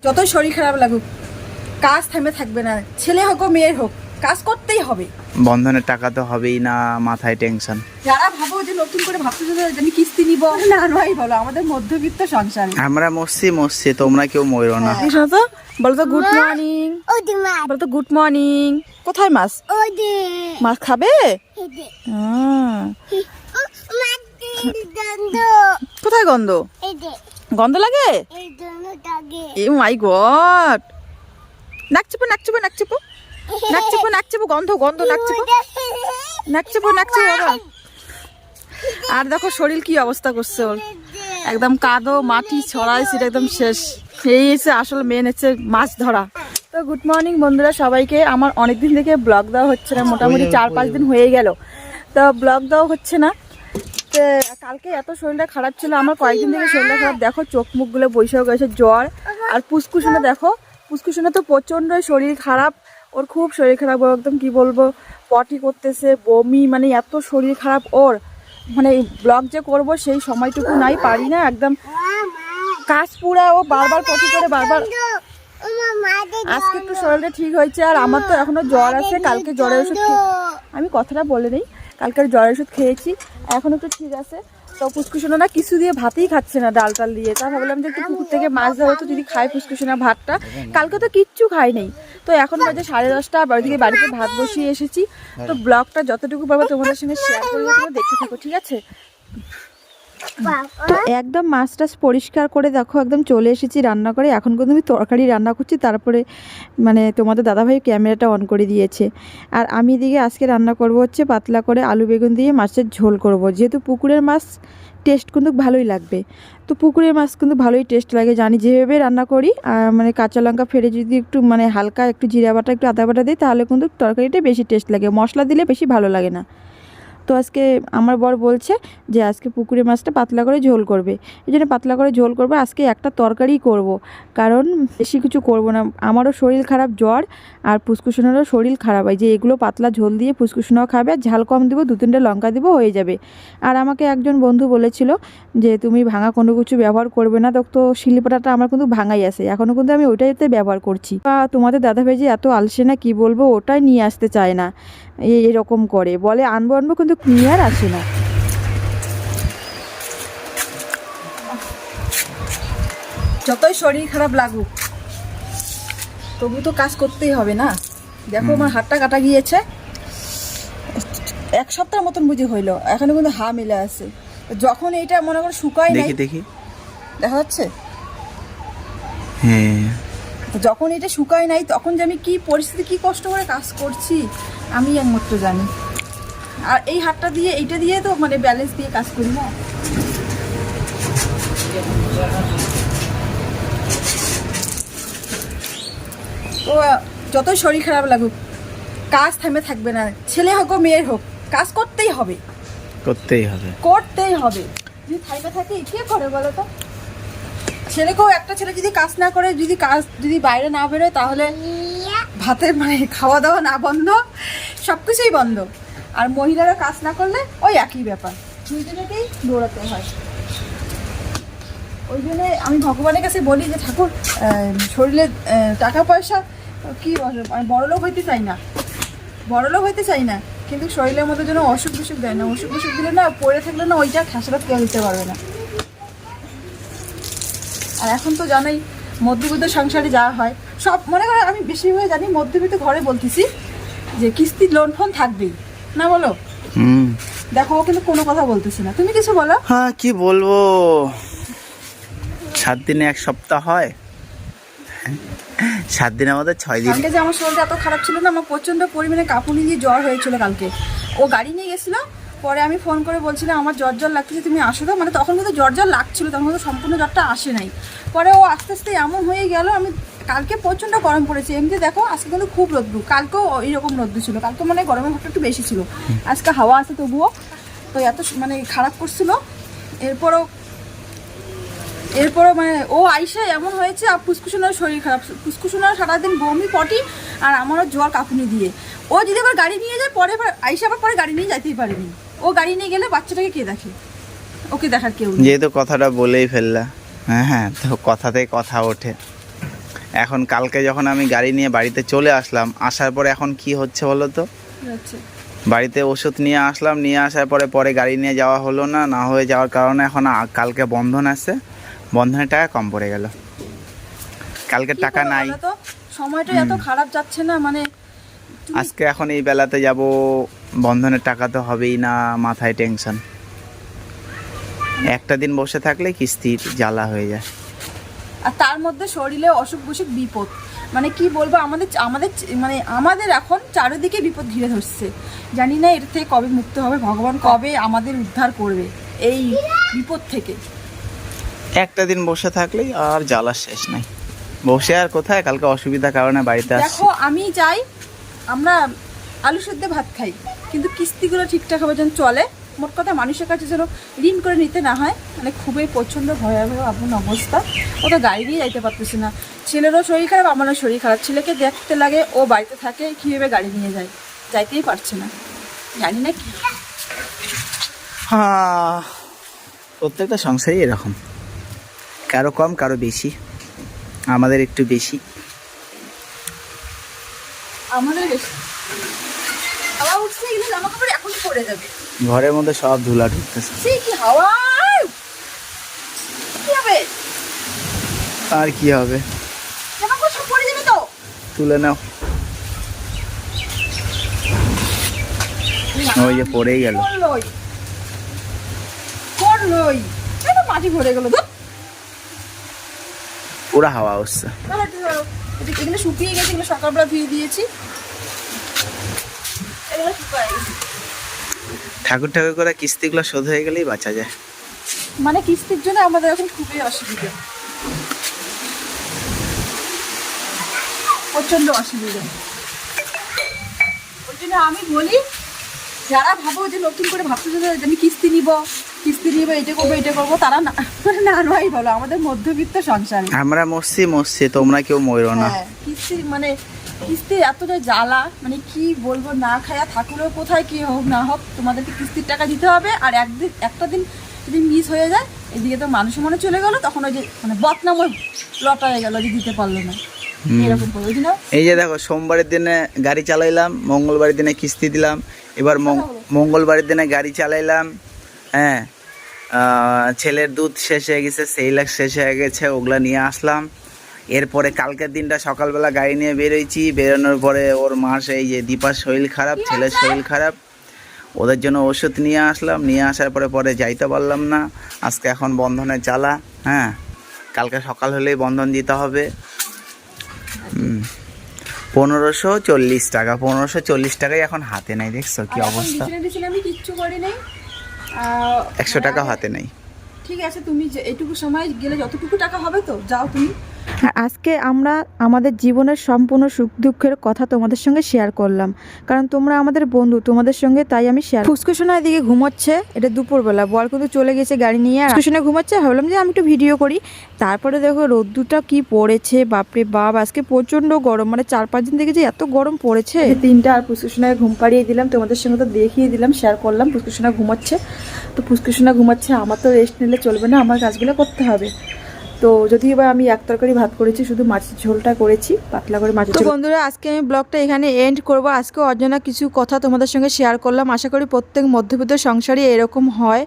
যতই শরীর খারাপ লাগুক কাজ থেমে থাকবে না, ছেলে হোক মেয়ের হোক কাজ করতেই হবে। বন্ধনের টাকা তো হবেই না, মাথায় টেনশন। যারা ভাবো যে নতুন করে ভাবতেছে যে আমি কিস্তি নিব, না নয় বলো, আমাদের মধ্যবিত্ত সংসার। আমরা মরছি, তোমরা কেউ মরো না। তো বলো তো গুড মর্নিং, বলো তো গুড মর্নিং। কোথায় মাছ? মাছ খাবে? কোথায় গন্ধ? গন্ধ লাগে? এ মাই গড, নাক চেপো নাক চেপো নাক চেপো নাক চেপো নাক চেপো, গন্ধ গন্ধ, নাক চেপো নাক চেপো নাক চেপো বাবা। আর দেখো শরীর কি অবস্থা করছে ওর, একদম কাদো মাটি ছড়াইছে, একদম শেষ। এই এসে আসলে মেন হচ্ছে মাছ ধরা। তো গুড মর্নিং বন্ধুরা সবাইকে। আমার অনেকদিন থেকে ব্লগ দেওয়া হচ্ছে না, মোটামুটি 4-5 দিন হয়ে গেল, তো ব্লগ দেওয়া হচ্ছে না। তো কালকে এত শরীরটা খারাপ ছিল আমার, কয়েকদিন থেকে শরীরটা খারাপ। দেখো চোখ মুখগুলো বৈশাখ গেছে, জ্বর। আর পুষ্কুসোনা দেখো, পুষ্কুসোনা তো প্রচণ্ড শরীর খারাপ, ওর খুব শরীর খারাপ। ও একদম কি বলবো, পটি করতেছে, বমি, মানে এত শরীর খারাপ ওর। মানে ব্লগ যে করব সেই সময়টুকু নাই, পারি না একদম। কাজ পুরা ও বারবার পটি করে বারবার। আজকে একটু শরীরটা ঠিক হয়েছে, আর আমার তো এখনো জ্বর আছে। কালকে জ্বরের ওষুধ আমি কথাটা বলে নেই, কালকের জ্বরের ওষুধ খেয়েছি, এখন একটু ঠিক আছে। তো পুষ্কুসোনা না কিছু দিয়ে ভাতই খাচ্ছে না, ডাল টাল দিয়ে। তা ভাবলাম যে একটু পুকুর থেকে মাছ ধরো তো যদি খাই পুষ্কুসোনা ভাতটা। কালকে তো কিচ্ছু খাই নেই। তো এখন বাজে 10:30, বাড়ি থেকে বাড়িতে ভাত বসিয়ে এসেছি। তো ব্লগটা যতটুকু পারবো তোমাদের সঙ্গে শেয়ার করে তোমরা দেখতে থাকো, ঠিক আছে? তো একদম মাছ টাছ পরিষ্কার করে দেখো একদম চলে এসেছি রান্না করে। এখন কিন্তু আমি তরকারি রান্না করছি, তারপরে মানে তোমাদের দাদাভাই ক্যামেরাটা অন করে দিয়েছে। আর আমি এদিকে আজকে রান্না করব হচ্ছে পাতলা করে আলু বেগুন দিয়ে মাছের ঝোল করব। যেহেতু পুকুরের মাছ টেস্ট কিন্তু ভালোই লাগবে, তো পুকুরের মাছ কিন্তু ভালোই টেস্ট লাগে জানি, যেভাবে রান্না করি। মানে কাঁচা লঙ্কা ফেলে যদি একটু মানে হালকা একটু জিরা বাটা একটু আদা বাটা দিই, তাহলে কিন্তু তরকারিটা বেশি টেস্ট লাগে, মশলা দিলে বেশি ভালো লাগে না। তো আজকে আমার বর বলছে যে আজকে পুকুরে মাছটা পাতলা করে ঝোল করবে, এই জন্য পাতলা করে ঝোল করবে। আজকে একটা তরকারিই করব, কারণ বেশি কিছু করব না। আমারও শরীর খারাপ, জ্বর, আর পুষ্কুসোনারও শরীর খারাপ। হয় যে এগুলো পাতলা ঝোল দিয়ে পুষ্কুসোনাও খাবে, আর ঝাল কম দিব, 2-3টে লঙ্কা দিব, হয়ে যাবে। আর আমাকে একজন বন্ধু বলেছিল যে তুমি ভাঙা কোনো কিছু ব্যবহার করবে না, তো শিলপাটাটা আমার কিন্তু ভাঙাই আছে, এখনও কিন্তু আমি ওইটাইতে ব্যবহার করছি। তোমাদের দাদাভাই যে এত আলসে না কি বলবো, ওটাই নিয়ে আসতে চায় না, এরকম করে বলে আনবো আনবো, কিন্তু নিয়ে আর আসে না। যতই শরীর খারাপ লাগুক তবু তো কাজ করতেই হবে না। দেখো আমার হাতটা কাটা গিয়েছে, 1 সপ্তাহ মতন বুঝি হইলো, এখনো কিন্তু হা মিলে আছে। যখন এইটা মনে করো শুকায় নাই, দেখি দেখা যাচ্ছে, হ্যাঁ, যখন এটা শুকায় নাই তখন যে আমি কি পরিস্থিতি, কি কষ্ট করে কাজ করছি আমি একমাত্র জানি। আর এই হাতটা দিয়ে, এইটা দিয়ে তো মানে ব্যালেন্স দিয়ে কাজ করি না। তো যতই শরীর খারাপ লাগুক কাজ থেমে থাকবে না, ছেলে হোক মেয়ের হোক কাজ করতেই হবে, করতেই হবে, করতেই হবে। যদি থাইমে থাকে কে করে বলো তো? ছেলেকেও, একটা ছেলে যদি কাজ না করে, যদি বাইরে না বেরোয়, তাহলে ভাতের মানে খাওয়া দাওয়া না বন্ধ, সব কিছুই বন্ধ। আর মহিলারা কাজ না করলে ওই একই ব্যাপার, দুজনেকেই দৌড়াতে হয়। ওই জন্যে আমি ভগবানের কাছে বলি যে ঠাকুর, শরীরে টাকা পয়সা কি বড়লোক হইতে চাই না, বড়লোক হইতে চাই না, কিন্তু শরীরের মধ্যে যেন অসুখ বিসুখ দেয় না। অসুখ বিসুখ দিলে না, পড়ে থাকলে না, ওইটা খাসারাত কেউ দিতে পারবে না। আর এখন তো জানোই মধ্যবিত্ত সংসারে যা হয় সব, মনে করো আমি বেশিরভাগ জানি মধ্যবিত্ত ঘরে বলতেছি যে কিস্তি লোন ফোন থাকবেই না, বলো? দেখো ও কিন্তু কোনো কথা বলতেছি না, তুমি কিছু বলো। হ্যাঁ কি বলবো, 7 দিনে 1 সপ্তাহ হয়, 7 দিনের মধ্যে 6 দিন। কালকে যে আমার শরীরটা এত খারাপ ছিল না, আমার প্রচন্ড পরিমাণে কাঁপুনি দিয়ে জ্বর হয়েছিল কালকে। ও গাড়ি নিয়ে গেছিলো, পরে আমি ফোন করে বলছিলাম আমার জ্বর লাগতেছে, তুমি আসো তো। মানে তখন কিন্তু জ্বর লাগছিল, তখন কিন্তু সম্পূর্ণ জ্বরটা আসে নাই। পরে ও আস্তে আস্তে এমন হয়ে গেল। আমি কালকে প্রচণ্ড গরম পড়েছে, এমনি দেখো আজকে কিন্তু খুব রোদ্দু, কালকেও এইরকম রোদ্দু ছিল, কালকে মানে গরমের ভাবটা একটু বেশি ছিল, আজকে হাওয়া আছে তবুও। তো এত মানে খারাপ করছিল। এরপরও মানে ও আইসা এমন হয়েছে, আর পুষ্কুসোনার শরীর খারাপ, পুষ্কুসোনার সারাদিন বমি পটি, আর আমারও জ্বর কাঁপুনি দিয়ে। ও যদি আবার গাড়ি নিয়ে যায়, পরে আইসা আবার পরে গাড়ি নিয়ে যাইতেই পারেনি। ও গাড়ি নিয়ে গেলে বাচ্চাটাকে কে দেখে? ওকে দেখার কেউ নেই। যেহেতু কথাটা বলেই ফেললা, হ্যাঁ তো কথাতেই কথা ওঠে। এখন কালকে যখন আমি গাড়ি নিয়ে বাড়িতে চলে আসলাম, আসার পরে এখন কি হচ্ছে বলো তো, আচ্ছা বাড়িতে ওষুধ নিয়ে আসলাম, নিয়ে আসার পরে পরে গাড়ি নিয়ে যাওয়া হলো না, না হয়ে যাওয়ার কারণে এখন কালকে বন্ধন আছে, বন্ধনের টাকা কম পড়ে গেল, কালকে কি টাকা করবো নাই। বলো তো, সময়টা এত খারাপ যাচ্ছে না, মানে আজকে এখন এই বেলাতে যাব, বন্ধনের টাকা তো হবেই না, মাথায় টেনশন। একটা দিন বসে থাকলে কিস্তির জ্বালা হয়ে যায়। আর তার মধ্যে শরীরে অসুখ বিসুখ বিপদ, মানে কি বলবো, আমাদের আমাদের মানে আমাদের এখন চারিদিকে বিপদ ঘিরে ধরছে। জানি না এর থেকে কবে মুক্ত হবে, ভগবান কবে আমাদের উদ্ধার করবে এই বিপদ থেকে। একটা দিন বসে থাকলেই আর জ্বালা শেষ নাই। বসে আর কোথায়, কালকে অসুবিধার কারণে বাড়িতে আসছি। দেখো আমি চাই আমরা আলু সেদ্ধ ভাত খাই, কিন্তু কিস্তিগুলো ঠিকঠাক ভাবে যেন চলে। মোট কথা মানুষের কাছে যেন ঋণ করে নিতে না হয়, মানে খুবই প্রচণ্ড ভয়াবহ আপন অবস্থা। ও তো গাড়ি নিয়ে যাইতে পারতেছে না, ছেলেরও শরীর খারাপ, আমারও শরীর খারাপ। ছেলেকে দেখতে লাগে, ও বাড়িতে থাকে, কীভাবে গাড়ি নিয়ে যায়, যাইতেই পারছে না, জানি না কি। হ্যাঁ, প্রত্যেকটা সংসারই এরকম, কারো কম কারো বেশি, আমাদের একটু বেশি। আমাদের বেশি হাওয়া উঠছে, এগুলো জামা কাপড় এখন পরে যাবে, ঘরের মধ্যে সব ধুলা ঢুকতেছে। সেই কি হাওয়া, কি হবে, আর কি হবে, জামা কাপড় সব পরে যাবে তো। তুলে নাও। ওই যে পড়েই গেল, করলই এটা মাটি ভরে গেল তো, পুরা হাওয়া হচ্ছে। এগুলো শুকিয়ে গেছে, এগুলো সকালবেলা ধুয়ে দিয়েছি, এগুলো শুকায় গেছে। ঠাকুর ঠাকুর করে কিস্তিগুলো শোধ হয়ে গেলেই বাঁচা যায়। মানে কিস্তির জন্য আমাদের এখন খুবই অসুবিধা, প্রচন্ড অসুবিধা। ওই জন্য আমি বলি, যারা ভাবো যে নতুন করে ভাবতেছে যে আমি কিস্তি নিব এটা করবো, তারা না মানে না নয় বলো, আমাদের মধ্যবিত্ত সংসারে আমরা মরছি, তোমরা কেউ মরো না। হ্যাঁ, কিস্তির এতটা জ্বালা, মানে কি বলবো, না খায়া থাকলেও কোথায় কি হোক না হোক তোমাদেরকে কিস্তির টাকা দিতে হবে। আর একটা দিন যদি মিস হয়ে যায়, এদিকে তো মানুষের মনে চলে গেল, তখন ওই যে মানে বদনাম লটা হয়ে গেল যে দিতে পারলো না, এরকম করে। ওই জন্য এই যে দেখো, সোমবারের দিনে গাড়ি চালাইলাম, মঙ্গলবারের দিনে কিস্তি দিলাম, এবার মঙ্গলবারের দিনে গাড়ি চালাইলাম, হ্যাঁ, ছেলের দুধ শেষ হয়ে গেছে, সেইলাক শেষ হয়ে গেছে, ওগুলা নিয়ে আসলাম। এরপরে কালকের দিনটা সকালবেলা গাড়ি নিয়ে বেরোইছি, বেরোনোর পরে ওর মাস এই যে দীপার শরীর খারাপ, ছেলের শরীর খারাপ, ওদের জন্য ওষুধ নিয়ে আসলাম, নিয়ে আসার পরে যাইতে পারলাম না। আজকে এখন বন্ধনের জ্বালা, হ্যাঁ, কালকে সকাল হলেই বন্ধন দিতে হবে। 1540 টাকা, 1540 টাকাই এখন হাতে নাই, দেখছো কি অবস্থা। আমি কিচ্ছু করি নাই, 100 টাকা হাতে নাই। ঠিক আছে, তুমি যে এইটুকু সময় গেলে যতটুকু টাকা হবে তো যাও তুমি। আজকে আমরা আমাদের জীবনের সম্পূর্ণ সুখ দুঃখের কথা তোমাদের সঙ্গে শেয়ার করলাম, কারণ তোমরা আমাদের বন্ধু, তোমাদের সঙ্গে তাই আমি শেয়ার। ফুসকুসোনা এদিকে ঘুমোচ্ছে, এটা দুপুরবেলা, বল কিন্তু চলে গেছে গাড়ি নিয়ে, ফুসকুসোনা ঘুমাচ্ছে, ভাবলাম যে আমি একটু ভিডিও করি। তারপরে দেখো রোদ্দুরটা কি পড়েছে, বাপরে বাপ, আজকে প্রচণ্ড গরম, মানে 4-5 দিন থেকে যে এত গরম পড়েছে। 3টা আর ফুসকুসোনাকে ঘুম পাড়িয়ে দিলাম, তোমাদের সঙ্গে তো দেখিয়ে দিলাম, শেয়ার করলাম। ফুসকুসোনা ঘুমাচ্ছে, তো ফুসকুসোনা ঘুমাচ্ছে, আমার তো রেস্ট নিলে চলবে না, আমার কাজগুলো করতে হবে। তো যদিও বা আমি এক তরকারি ভাত করেছি, শুধু মাছের ঝোলটা করেছি পাতলা করে মাছের ঝোল। তো বন্ধুরা, আজকে আমি ব্লগটা এখানে এন্ড করব। আজকে অজানা কিছু কথা তোমাদের সঙ্গে শেয়ার করলাম, আশা করি প্রত্যেক মধ্যবিত্ত সংসারই এরকম হয়।